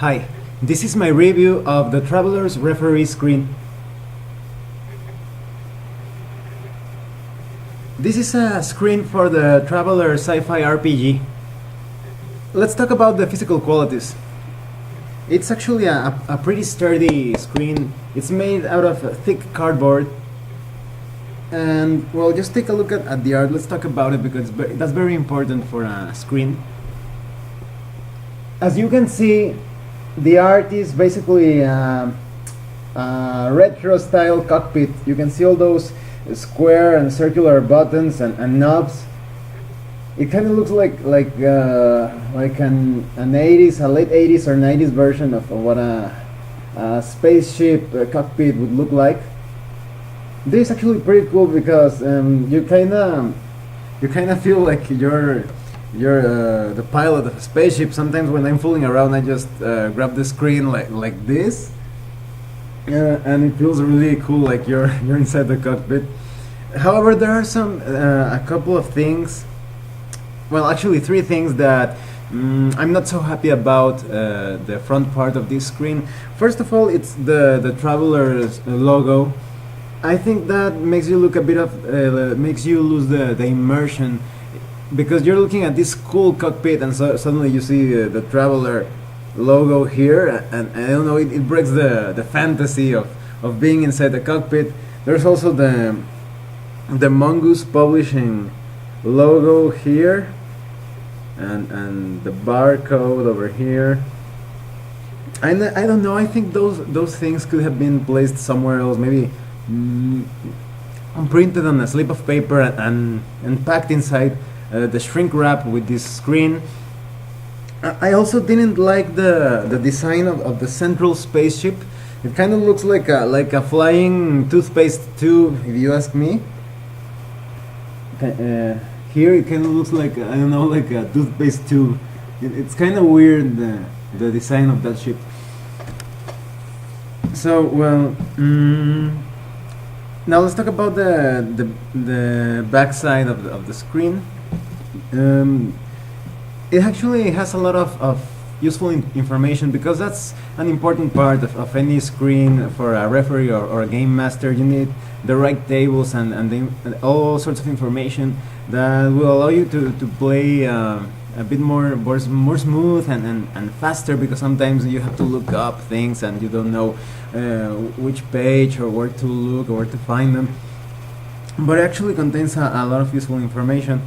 Hi, this is my review of the Traveler's Referee screen. This is a screen for the Traveler Sci-Fi RPG. Let's talk about the physical qualities. It's actually a pretty sturdy screen. It's made out of thick cardboard. And well, just take a look at the art. Let's talk about it because that's very important for a screen. As you can see, the art is basically a retro style cockpit. You can see all those square and circular buttons and knobs. It kind of looks like an 80s, a late 80s or 90s version of what a spaceship cockpit would look like. This is actually pretty cool because you kind of feel like you're the pilot of a spaceship. Sometimes when I'm fooling around, I just grab the screen like this, and it feels really cool, like you're inside the cockpit. However, there are a couple of things. Well, actually, three things that I'm not so happy about the front part of this screen. First of all, it's the Traveler's logo. I think that makes you look a bit of makes you lose the immersion, because you're looking at this cool cockpit and suddenly you see the Traveler logo here, and I don't know, it breaks the fantasy of being inside the cockpit. There's also the Mongoose Publishing logo here, and the barcode over here. I don't know, I think those things could have been placed somewhere else, maybe printed on a slip of paper and packed inside the shrink wrap with this screen. I also didn't like the design of the central spaceship. It kind of looks like a flying toothpaste tube, if you ask me. Here it kind of looks like, I don't know, like a toothpaste tube. It's kind of weird, the design of that ship. So well, now let's talk about the back side of the screen. It actually has a lot of useful information, because that's an important part of any screen for a referee or a game master. You need the right tables and all sorts of information that will allow you to play a bit more smooth and faster, because sometimes you have to look up things and you don't know which page or where to look or where to find them. But it actually contains a lot of useful information.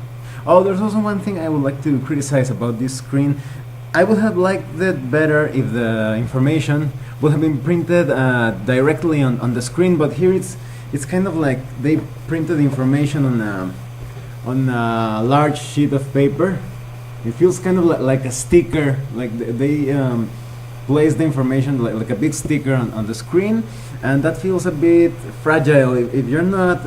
Oh, there's also one thing I would like to criticize about this screen. I would have liked it better if the information would have been printed directly on the screen, but here it's kind of like they printed the information on a large sheet of paper. It feels kind of like a sticker, like they place the information like a big sticker on the screen, and that feels a bit fragile. If you're not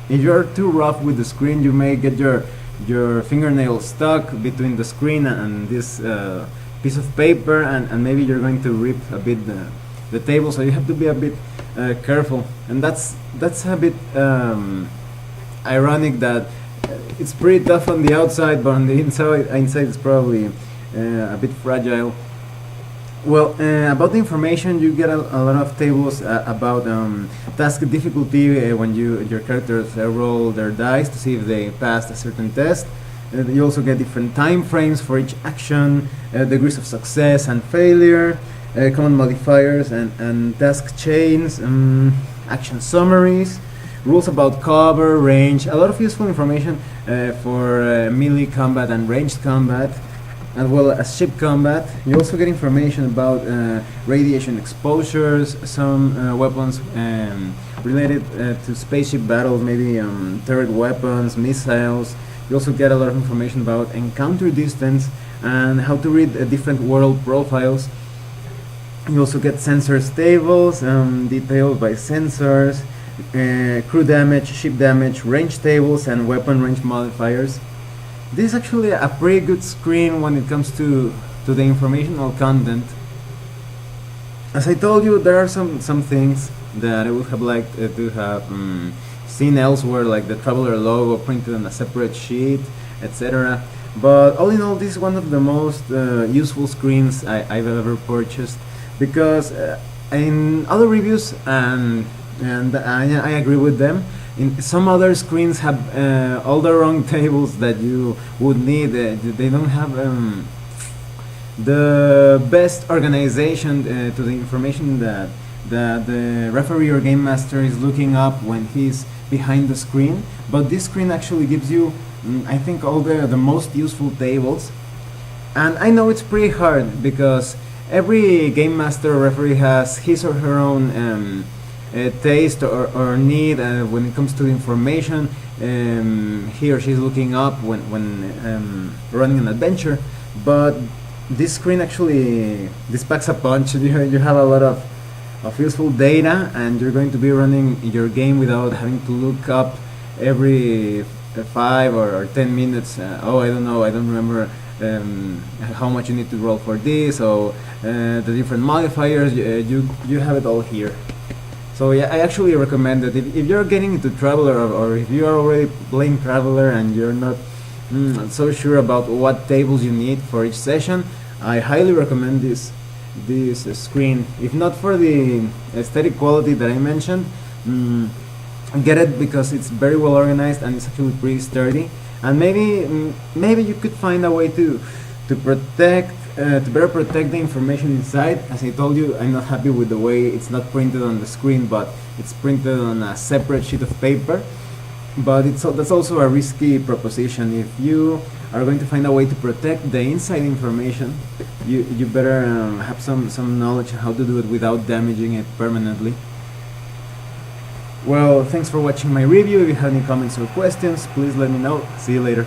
if you're too rough with the screen, you may get your fingernail stuck between the screen and this piece of paper, and maybe you're going to rip a bit the table, so you have to be a bit careful. And that's a bit ironic that it's pretty tough on the outside, but on the inside it's probably a bit fragile. Well, about the information, you get a lot of tables about task difficulty when your characters roll their dice to see if they passed a certain test. You also get different time frames for each action, degrees of success and failure, common modifiers and task chains, action summaries, rules about cover, range, a lot of useful information for melee combat and ranged combat, as well as ship combat. You also get information about radiation exposures, some weapons related to spaceship battles, maybe turret weapons, missiles. You also get a lot of information about encounter distance and how to read different world profiles. You also get sensors tables, detailed by sensors, crew damage, ship damage, range tables, and weapon range modifiers. This is actually a pretty good screen when it comes to the informational content. As I told you, there are some things that I would have liked to have seen elsewhere, like the Traveler logo printed on a separate sheet, etc. But all in all, this is one of the most useful screens I've ever purchased, because in other reviews, and I agree with them. In some other screens have all the wrong tables that you would need. They don't have the best organization to the information that the referee or game master is looking up when he's behind the screen. But this screen actually gives you, I think, all the most useful tables. And I know it's pretty hard because every game master or referee has his or her own taste or need when it comes to information he or she is looking up when running an adventure. But this screen actually, this packs a punch. You have a lot of useful data, and you're going to be running your game without having to look up every 5 or 10 minutes. Oh, I don't know, I don't remember how much you need to roll for this, or the different modifiers. You have it all here. So yeah, I actually recommend that if you're getting into Traveler, or if you are already playing Traveler and you're not so sure about what tables you need for each session, I highly recommend this screen. If not for the aesthetic quality that I mentioned, get it because it's very well organized and it's actually pretty sturdy. And maybe you could find a way to protect to better protect the information inside. As I told you, I'm not happy with the way it's not printed on the screen, but it's printed on a separate sheet of paper. But that's also a risky proposition. If you are going to find a way to protect the inside information, you better have some knowledge on how to do it without damaging it permanently. Well, thanks for watching my review. If you have any comments or questions, please let me know. See you later.